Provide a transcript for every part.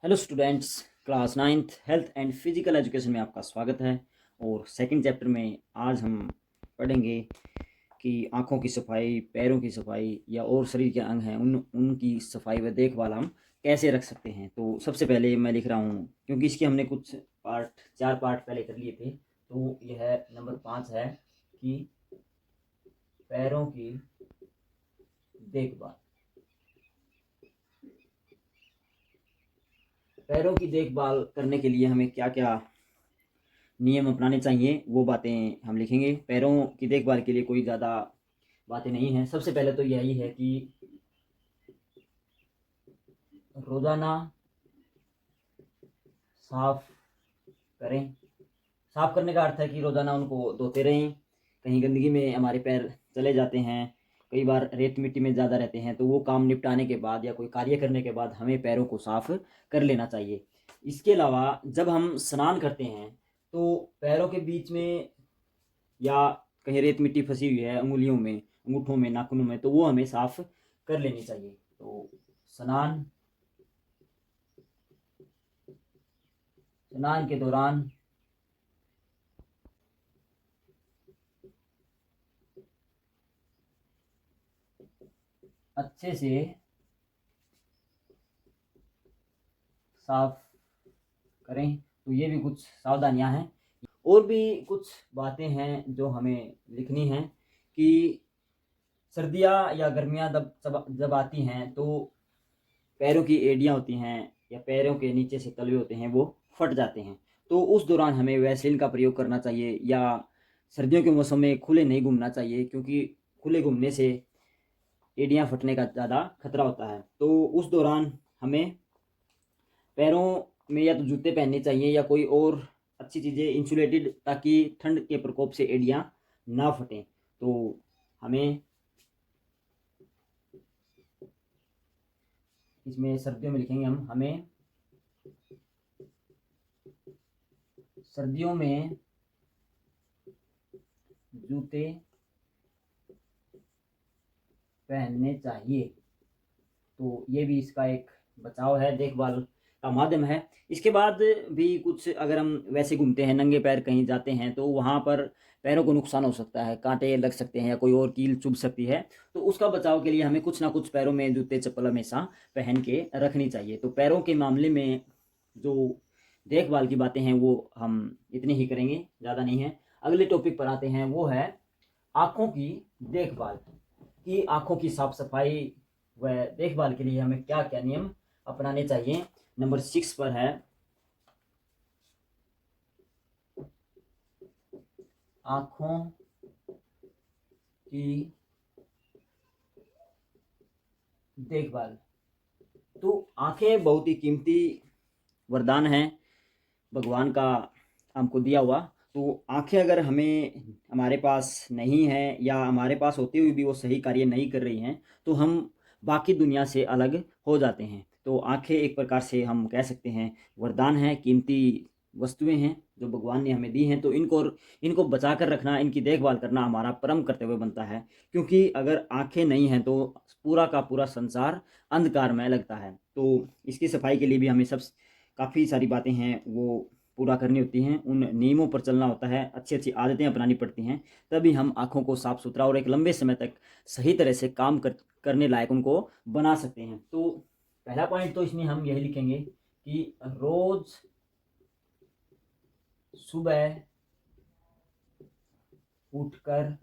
Hello students, class ninth health and physical education में आपका स्वागत है। और सेकंड चैप्टर में आज हम पढ़ेंगे कि आँखों की सफाई, पैरों की सफाई या और शरीर के अंग हैं उनकी सफाई व देखभाल हम कैसे रख सकते हैं। तो सबसे पहले मैं लिख रहा हूँ, क्योंकि इसके हमने कुछ चार पार्ट पहले कर लिए थे। तो यह नंबर 5 है कि पैरों की देखभाल। पैरों की देखभाल करने के लिए हमें क्या क्या नियम अपनाने चाहिए वो बातें हम लिखेंगे। पैरों की देखभाल के लिए कोई ज़्यादा बातें नहीं हैं। सबसे पहले तो यही है कि रोज़ाना साफ करें। साफ करने का अर्थ है कि रोज़ाना उनको धोते रहें। कहीं गंदगी में हमारे पैर चले जाते हैं, कई बार रेत मिट्टी में ज़्यादा रहते हैं, तो वो काम निपटाने के बाद या कोई कार्य करने के बाद हमें पैरों को साफ कर लेना चाहिए। इसके अलावा जब हम स्नान करते हैं तो पैरों के बीच में या कहीं रेत मिट्टी फंसी हुई है उंगलियों में, अंगूठों में, नाखूनों में, तो वो हमें साफ कर लेनी चाहिए। तो स्नान स्नान के दौरान अच्छे से साफ करें। तो ये भी कुछ सावधानियां हैं। और भी कुछ बातें हैं जो हमें लिखनी हैं कि सर्दियाँ या गर्मियाँ जब जब आती हैं तो पैरों की एड़ियाँ होती हैं या पैरों के नीचे से तलवे होते हैं वो फट जाते हैं। तो उस दौरान हमें वैसलीन का प्रयोग करना चाहिए, या सर्दियों के मौसम में खुले नहीं घूमना चाहिए, क्योंकि खुले घूमने से एड़ियाँ फटने का ज़्यादा खतरा होता है। तो उस दौरान हमें पैरों में या तो जूते पहनने चाहिए या कोई और अच्छी चीज़ें इंसुलेटेड, ताकि ठंड के प्रकोप से एड़ियाँ ना फटें। तो हमें इसमें सर्दियों में लिखेंगे हमें सर्दियों में जूते पहनने चाहिए। तो ये भी इसका एक बचाव है, देखभाल का माध्यम है। इसके बाद भी कुछ, अगर हम वैसे घूमते हैं नंगे पैर कहीं जाते हैं तो वहाँ पर पैरों को नुकसान हो सकता है, कांटे लग सकते हैं या कोई और कील चुभ सकती है। तो उसका बचाव के लिए हमें कुछ ना कुछ पैरों में जूते चप्पल हमेशा पहन के रखनी चाहिए। तो पैरों के मामले में जो देखभाल की बातें हैं वो हम इतनी ही करेंगे, ज़्यादा नहीं है। अगले टॉपिक पर आते हैं, वो है आँखों की देखभाल। कि आँखों की साफ सफाई व देखभाल के लिए हमें क्या क्या नियम अपनाने चाहिए। नंबर 6 पर है आँखों की देखभाल। तो आँखें बहुत ही कीमती वरदान है भगवान का हमको दिया हुआ। तो आँखें अगर हमें हमारे पास नहीं है या हमारे पास होते हुए भी वो सही कार्य नहीं कर रही हैं तो हम बाकी दुनिया से अलग हो जाते हैं। तो आँखें एक प्रकार से हम कह सकते हैं वरदान है, कीमती वस्तुएं हैं जो भगवान ने हमें दी हैं। तो इनको इनको बचा कर रखना, इनकी देखभाल करना हमारा परम कर्तव्य बनता है। क्योंकि अगर आँखें नहीं हैं तो पूरा का पूरा संसार अंधकारमय लगता है। तो इसकी सफाई के लिए भी हमें सब काफ़ी सारी बातें हैं वो पूरा करनी होती हैं, उन नियमों पर चलना होता है, अच्छी अच्छी आदतें अपनानी पड़ती हैं। तभी हम आँखों को साफ सुथरा और एक लंबे समय तक सही तरह से काम करने लायक उनको बना सकते हैं। तो पहला पॉइंट तो इसमें हम यही लिखेंगे कि रोज़ सुबह उठकर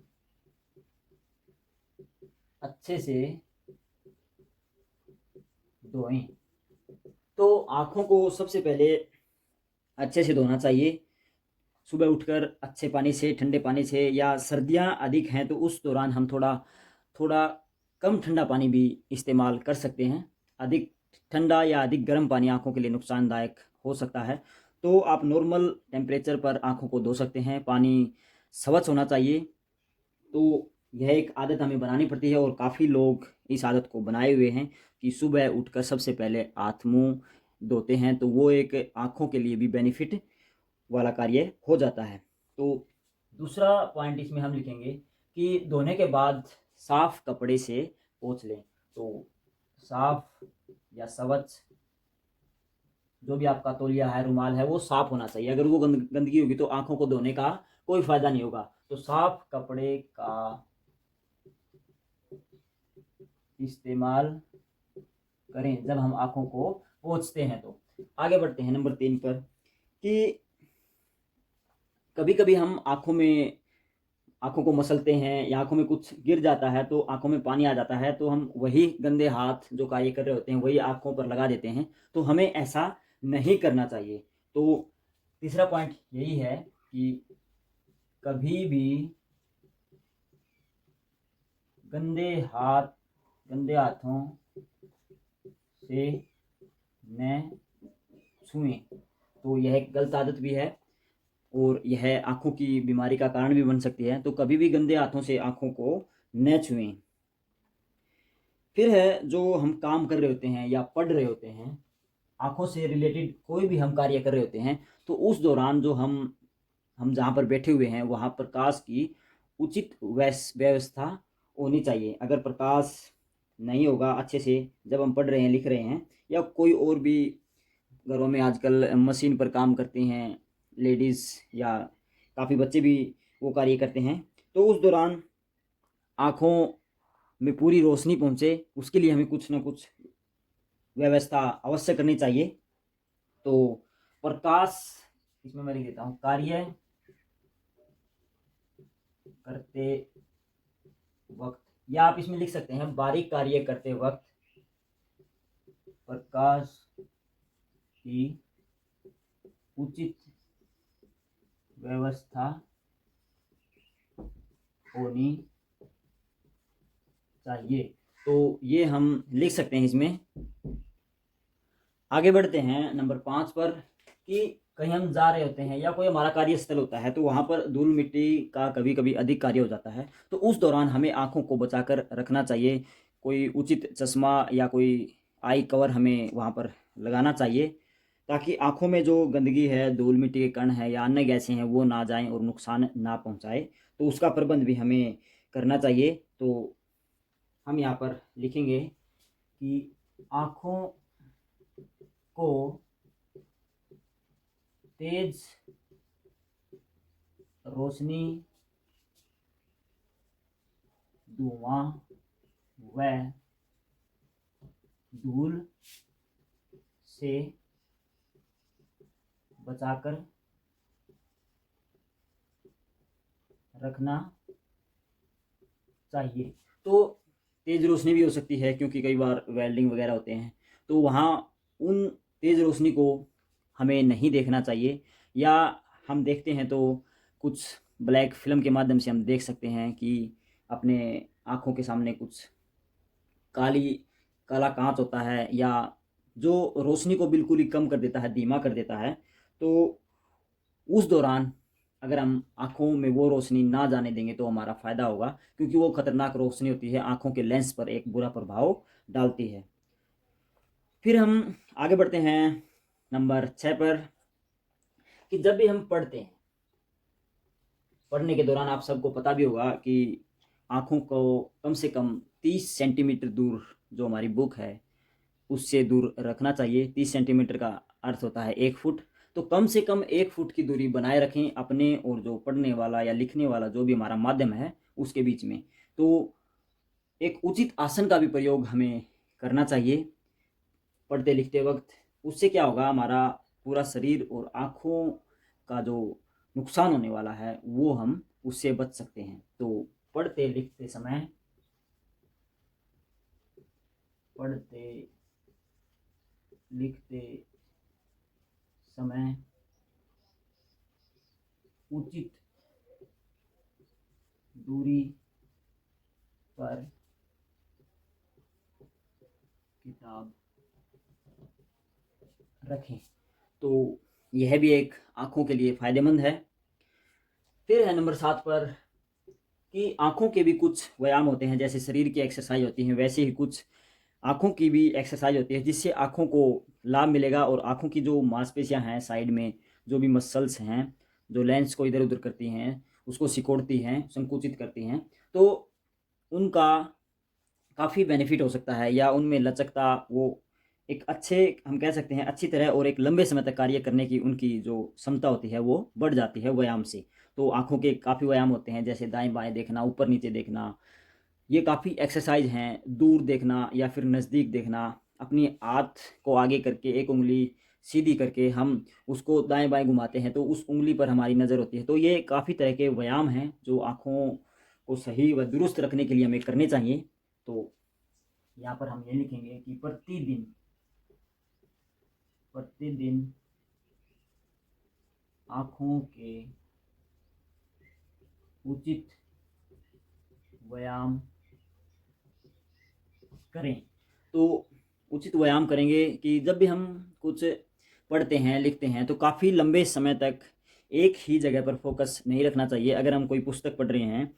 अच्छे से धोएं। तो आँखों को सबसे पहले अच्छे से धोना चाहिए सुबह उठकर, अच्छे पानी से, ठंडे पानी से, या सर्दियाँ अधिक हैं तो उस दौरान हम थोड़ा थोड़ा कम ठंडा पानी भी इस्तेमाल कर सकते हैं। अधिक ठंडा या अधिक गर्म पानी आँखों के लिए नुकसानदायक हो सकता है। तो आप नॉर्मल टेम्परेचर पर आँखों को धो सकते हैं। पानी स्वच्छ होना चाहिए। तो यह एक आदत हमें बनानी पड़ती है और काफ़ी लोग इस आदत को बनाए हुए हैं कि सुबह उठकर सबसे पहले हाथ मुंह धोते हैं। तो वो एक आँखों के लिए भी बेनिफिट वाला कार्य हो जाता है। तो दूसरा पॉइंट इसमें हम लिखेंगे कि धोने के बाद साफ कपड़े से पोंछ लें। तो साफ या स्वच्छ जो भी आपका तौलिया है, रुमाल है, वो साफ होना चाहिए। अगर वो गंदगी होगी तो आंखों को धोने का कोई फायदा नहीं होगा। तो साफ कपड़े का इस्तेमाल करें जब हम आंखों को पोंछते हैं। तो आगे बढ़ते हैं नंबर 3 पर कि कभी कभी हम आंखों को मसलते हैं या आंखों में कुछ गिर जाता है तो आंखों में पानी आ जाता है, तो हम वही गंदे हाथ जो कार्य कर रहे होते हैं वही आंखों पर लगा देते हैं। तो हमें ऐसा नहीं करना चाहिए। तो तीसरा पॉइंट यही है कि कभी भी गंदे हाथों से न छुएं। तो यह एक गलत आदत भी है और यह आंखों की बीमारी का कारण भी बन सकती है। तो कभी भी गंदे हाथों से आंखों को न छुएं। फिर है जो हम काम कर रहे होते हैं या पढ़ रहे होते हैं, आंखों से रिलेटेड कोई भी हम कार्य कर रहे होते हैं, तो उस दौरान जो हम जहाँ पर बैठे हुए हैं वहाँ प्रकाश की उचित व्यवस्था होनी चाहिए। अगर प्रकाश नहीं होगा अच्छे से जब हम पढ़ रहे हैं, लिख रहे हैं, या कोई और भी घरों में आजकल मशीन पर काम करती हैं लेडीज़ या काफ़ी बच्चे भी वो कार्य करते हैं, तो उस दौरान आँखों में पूरी रोशनी पहुँचे उसके लिए हमें कुछ ना कुछ व्यवस्था अवश्य करनी चाहिए। तो प्रकाश इसमें मैं लिख देता हूँ, कार्य करते वक्त, या आप इसमें लिख सकते हैं बारीक कार्य करते वक्त प्रकाश की उचित व्यवस्था होनी चाहिए। तो ये हम लिख सकते हैं इसमें। आगे बढ़ते हैं नंबर 5 पर कि कहीं हम जा रहे होते हैं या कोई हमारा कार्यस्थल होता है तो वहाँ पर धूल मिट्टी का कभी कभी अधिक कार्य हो जाता है, तो उस दौरान हमें आँखों को बचाकर रखना चाहिए। कोई उचित चश्मा या कोई आई कवर हमें वहाँ पर लगाना चाहिए ताकि आँखों में जो गंदगी है, धूल मिट्टी के कण है या अन्य गैसें हैं वो ना जाएं और नुकसान ना पहुँचाए। तो उसका प्रबंध भी हमें करना चाहिए। तो हम यहाँ पर लिखेंगे कि आँखों को तेज रोशनी, धुआं व धूल से बचाकर रखना चाहिए। तो तेज रोशनी भी हो सकती है क्योंकि कई बार वेल्डिंग वगैरह होते हैं, तो वहाँ उन तेज रोशनी को हमें नहीं देखना चाहिए। या हम देखते हैं तो कुछ ब्लैक फिल्म के माध्यम से हम देख सकते हैं कि अपने आँखों के सामने कुछ काला कांच होता है या जो रोशनी को बिल्कुल ही कम कर देता है, धीमा कर देता है। तो उस दौरान अगर हम आँखों में वो रोशनी ना जाने देंगे तो हमारा फ़ायदा होगा, क्योंकि वो खतरनाक रोशनी होती है, आँखों के लेंस पर एक बुरा प्रभाव डालती है। फिर हम आगे बढ़ते हैं नंबर 6 पर कि जब भी हम पढ़ते हैं, पढ़ने के दौरान आप सबको पता भी होगा कि आँखों को कम से कम 30 सेंटीमीटर दूर जो हमारी बुक है उससे दूर रखना चाहिए। 30 सेंटीमीटर का अर्थ होता है 1 फुट। तो कम से कम 1 फुट की दूरी बनाए रखें अपने और जो पढ़ने वाला या लिखने वाला जो भी हमारा माध्यम है उसके बीच में। तो एक उचित आसन का भी प्रयोग हमें करना चाहिए पढ़ते लिखते वक्त। उससे क्या होगा, हमारा पूरा शरीर और आँखों का जो नुकसान होने वाला है वो हम उससे बच सकते हैं। तो पढ़ते लिखते समय उचित दूरी पर किताब रखें। तो यह भी एक आँखों के लिए फ़ायदेमंद है। फिर है नंबर 7 पर कि आँखों के भी कुछ व्यायाम होते हैं, जैसे शरीर की एक्सरसाइज होती है वैसे ही कुछ आँखों की भी एक्सरसाइज होती है जिससे आँखों को लाभ मिलेगा और आँखों की जो मांसपेशियां हैं साइड में, जो भी मसल्स हैं जो लेंस को इधर उधर करती हैं, उसको सिकोड़ती हैं, संकुचित करती हैं, तो उनका काफ़ी बेनिफिट हो सकता है या उनमें लचकता वो एक अच्छे, हम कह सकते हैं अच्छी तरह और एक लंबे समय तक कार्य करने की उनकी जो क्षमता होती है वो बढ़ जाती है व्यायाम से। तो आँखों के काफ़ी व्यायाम होते हैं, जैसे दाएँ-बाएँ देखना, ऊपर-नीचे देखना, ये काफ़ी एक्सरसाइज हैं। दूर देखना या फिर नज़दीक देखना, अपनी हाथ को आगे करके एक उँगली सीधी करके हम उसको दाएँ-बाएँ घुमाते हैं, तो उस उँगली पर हमारी नज़र होती है। तो ये काफ़ी तरह के व्यायाम हैं जो आँखों को सही व दुरुस्त रखने के लिए हमें करने चाहिए। तो यहाँ पर हम ये लिखेंगे कि प्रतिदिन आँखों के उचित व्यायाम करें। तो उचित व्यायाम करेंगे कि जब भी हम कुछ पढ़ते हैं, लिखते हैं, तो काफ़ी लंबे समय तक एक ही जगह पर फोकस नहीं रखना चाहिए। अगर हम कोई पुस्तक पढ़ रहे हैं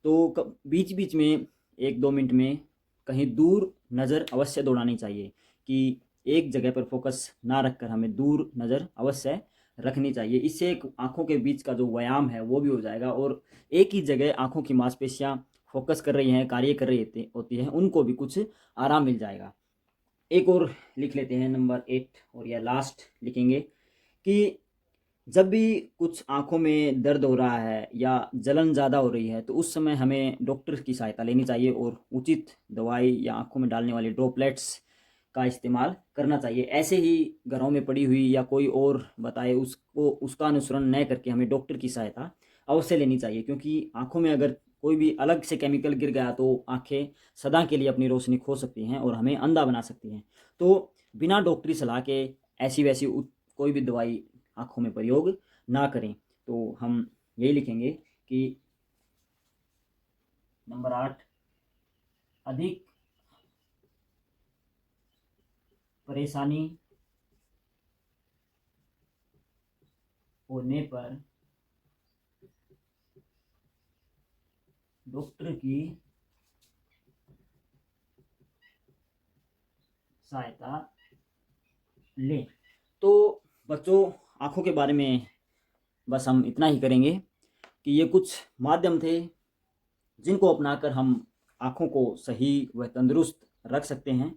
तो बीच-बीच में 1-2 मिनट में कहीं दूर नज़र अवश्य दौड़ानी चाहिए, कि एक जगह पर फोकस ना रखकर हमें दूर नज़र अवश्य रखनी चाहिए। इससे एक आँखों के बीच का जो व्यायाम है वो भी हो जाएगा और एक ही जगह आँखों की मांसपेशियाँ फोकस कर रही हैं, कार्य कर रही होती हैं, उनको भी कुछ आराम मिल जाएगा। एक और लिख लेते हैं नंबर 8 और या लास्ट लिखेंगे कि जब भी कुछ आँखों में दर्द हो रहा है या जलन ज़्यादा हो रही है, तो उस समय हमें डॉक्टर की सहायता लेनी चाहिए और उचित दवाई या आँखों में डालने वाले ड्रॉपलेट्स का इस्तेमाल करना चाहिए। ऐसे ही घरों में पड़ी हुई या कोई और बताए उसको उसका अनुसरण न करके हमें डॉक्टर की सहायता अवश्य लेनी चाहिए, क्योंकि आँखों में अगर कोई भी अलग से केमिकल गिर गया तो आँखें सदा के लिए अपनी रोशनी खो सकती हैं और हमें अंधा बना सकती हैं। तो बिना डॉक्टरी सलाह के ऐसी-वैसी कोई भी दवाई आँखों में प्रयोग ना करें। तो हम यही लिखेंगे कि नंबर 8 अधिक परेशानी होने पर डॉक्टर की सहायता लें। तो बच्चों, आँखों के बारे में बस हम इतना ही करेंगे कि ये कुछ माध्यम थे जिनको अपनाकर हम आँखों को सही व तंदुरुस्त रख सकते हैं।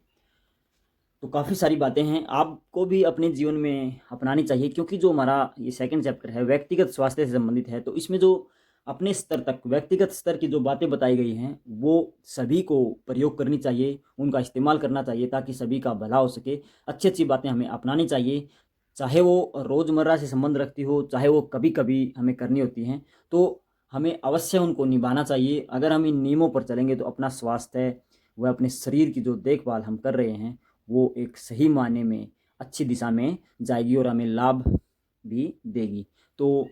तो काफ़ी सारी बातें हैं, आपको भी अपने जीवन में अपनानी चाहिए, क्योंकि जो हमारा ये सेकंड चैप्टर है व्यक्तिगत स्वास्थ्य से संबंधित है। तो इसमें जो अपने स्तर तक व्यक्तिगत स्तर की जो बातें बताई गई हैं वो सभी को प्रयोग करनी चाहिए, उनका इस्तेमाल करना चाहिए ताकि सभी का भला हो सके। अच्छी-अच्छी बातें हमें अपनानी चाहिए, चाहे वो रोज़मर्रा से संबंध रखती हो, चाहे वो कभी-कभी हमें करनी होती हैं, तो हमें अवश्य उनको निभाना चाहिए। अगर हम इन नियमों पर चलेंगे तो अपना स्वास्थ्य व अपने शरीर की जो देखभाल हम कर रहे हैं वो एक सही मायने में अच्छी दिशा में जाएगी और हमें लाभ भी देगी। तो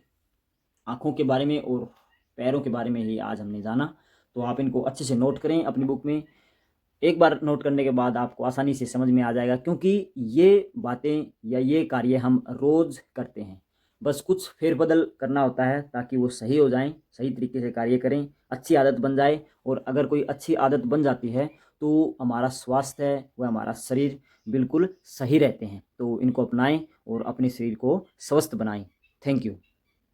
आँखों के बारे में और पैरों के बारे में ही आज हमने जाना। तो आप इनको अच्छे से नोट करें अपनी बुक में। एक बार नोट करने के बाद आपको आसानी से समझ में आ जाएगा, क्योंकि ये बातें या ये कार्य हम रोज़ करते हैं। बस कुछ फेरबदल करना होता है ताकि वो सही हो जाएँ, सही तरीके से कार्य करें, अच्छी आदत बन जाए। और अगर कोई अच्छी आदत बन जाती है तो हमारा स्वास्थ्य व हमारा शरीर बिल्कुल सही रहते हैं। तो इनको अपनाएँ और अपने शरीर को स्वस्थ बनाएँ। Thank you.